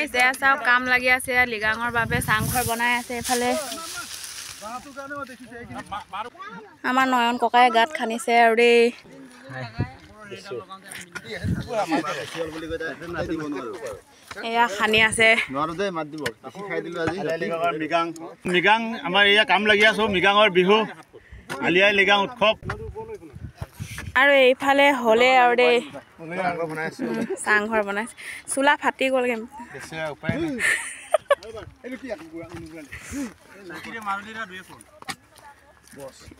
গাইছ এয়া চাওক কাম লাগি আছে লিগাঙৰ বাবে চাংঘৰ বনাই আছে এফালে আমাৰ নয়ন ককাই গাত খানিছে আৰু দেই এয়া খানি আছে মিগাং আমাৰ এয়া কাম লাগি আছো মিগাঙৰ বিহু আলিয়াই লিগাং উৎসৱ আৰু এইফালে হলে আৰু দেই চাংঘৰ বনাইছে চুলা ফাটি গ'লগে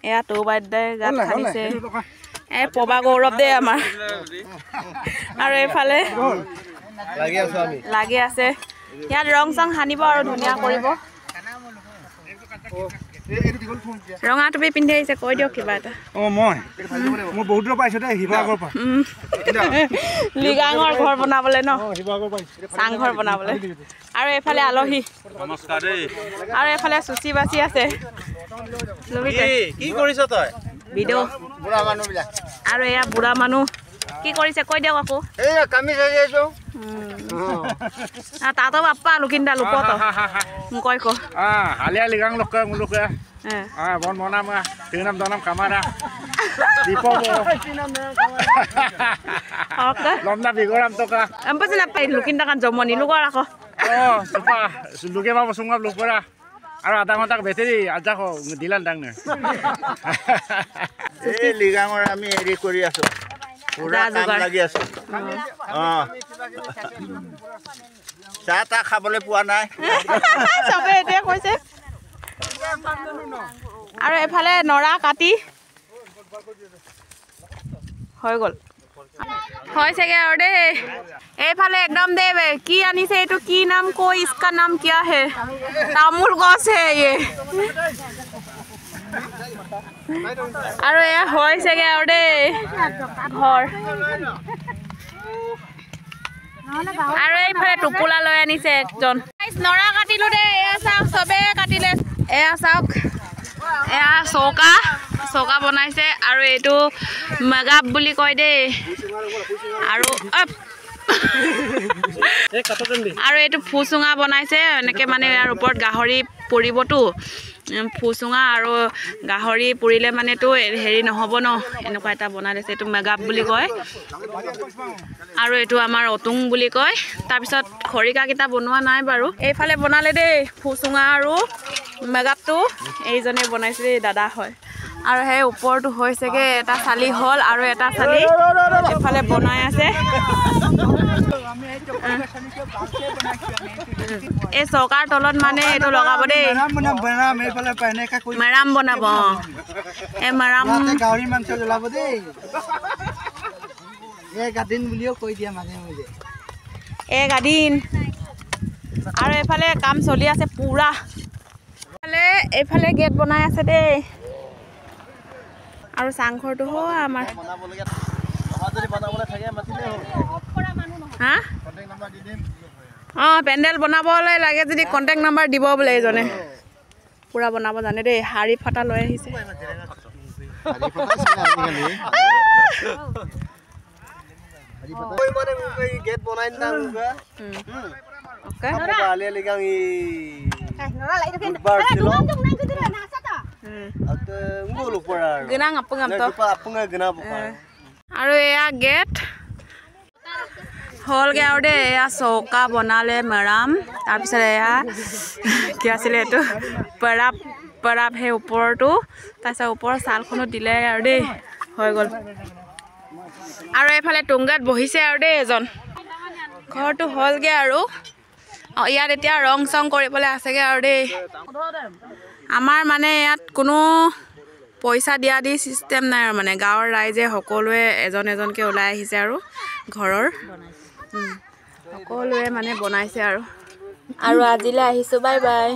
এয়া তো বাদ্যাই গাত খানিছে পবা গৌৰৱ দে আমাৰ আৰু এইফালে লাগি আছে ইয়াত ৰং চং সানিব আৰু ধুনীয়া কৰিব ৰঙা টুপি পিন্ধি আহিছে কৈ দিয়ক কিবা এটা মই বহুত দূৰ পাইছো দেই শিৱসাগৰৰ পৰা লিগাঙৰ ঘৰ বনাবলৈ ন চাংঘৰ বনাবলৈ আৰু এইফালে আলহী নমস্কাৰ দেই আৰু এইফালে চুচি বাচি আছে কি কৰিছ তই ভিডিঅ বুঢ়া মানুহ বিলাক আৰু এয়া বুঢ়া মানুহ কি কৰিছে কৈ দিয়ক আকৌ এই কামি চাই আছো তাতো বাপ্পা লুকিন্দা লুপত কৈ ক হালিয়া লিগাং লোকে মুলুকে বন বনাম তিনাম দনাম কামাৰা দীপ লমনা বিগৰাম টকা এম্পাছে নাপাই লুকিন্দা কান জমনি লুকৰ আকৌ চপা লুকে পাব চুঙাব লুকৰা আৰু আধা ঘণ্টা বেটেৰী আজা দিলান ডাঙনে এই লিগাঙৰ আমি হেৰি কৰি আছো পুৰা কাম লাগি আছো চাহ তাহ খাবলৈ পোৱা নাই চবে এইটোৱে কৈছে আৰু এফালে নৰা কাটি হৈ গ'ল হয় চাগে আৰু দেই এইফালে একদম দে কি আনিছে এইটো কি নাম কৈ ইসকা নাম কিয়া হে তামোল গছ হে ये আৰু এয়া হয় চাগে আৰু দেই ঘৰ আৰু এইফালে টোপোলা লৈ আনিছে একজন নৰা কাটিলো দেই এয়া চাওক চবে কাটিলে এয়া চাওক এয়া চৌকা বনাইছে আৰু এইটো মেগাপ বুলি কয় দেই আৰু আৰু এইটো ফুচুঙা বনাইছে এনেকে মানে ইয়াৰ ওপৰত গাহৰি পৰিবতো ফুচুঙা আৰু গাহৰি পুৰিলে মানেতো হেৰি নহ'ব ন এনেকুৱা এটা বনাই দিছে এইটো মেগাপ বুলি কয় আৰু এইটো আমাৰ অতুং বুলি কয় তাৰপিছত খৰিকাকেইটা বনোৱা নাই বাৰু এইফালে বনালে দেই ফুচুঙা আৰু মেগাপটো এইজনে বনাইছে দেই দাদা হয় আৰু সেই ওপৰটো হৈছেগে এটা চালি হ'ল আৰু এটা চালি এইফালে বনাই আছে এই চৌকাৰ তলত মানে এইটো লগাব দেই মেৰাম বনাব এই মেৰাম গাহৰি মাংস জ্বলাব দেই গাদিন বুলিও কৈ দিয়া মাজে মাজে গাদিন আৰু এইফালে কাম চলি আছে পুৰা এইফালে গেট বনাই আছে দেই আৰু চাংঘৰটো হয় আমাৰ হা পেণ্ডেল বনাবলৈ লাগে যদি কণ্টেক্ট নাম্বাৰ দিব বোলে এইজনে পুৰা বনাব জানে দেই শাৰী ফটা লৈ আহিছে গেট বনাই আৰু এয়া গেট হ'লগে আৰু দেই এয়া চৌকা বনালে মেৰাম তাৰপিছত এয়া কি আছিলে এইটো পৰাপ সেই ওপৰটো তাৰপিছত ওপৰৰ ছালখনো দিলে আৰু দেই হৈ গ'ল আৰু এইফালে টুংগাত বহিছে আৰু দেই এজন ঘৰটো হ'লগে আৰু ইয়াত এতিয়া ৰং চং কৰিবলৈ আছেগে আৰু দেই আমাৰ মানে ইয়াত কোনো পইচা দিয়া দি চিষ্টেম নাই আৰু মানে গাঁৱৰ ৰাইজে সকলোৱে এজন এজনকৈ ওলাই আহিছে আৰু ঘৰৰ সকলোৱে মানে বনাইছে আৰু আজিলৈ আহিছোঁ বাই বাই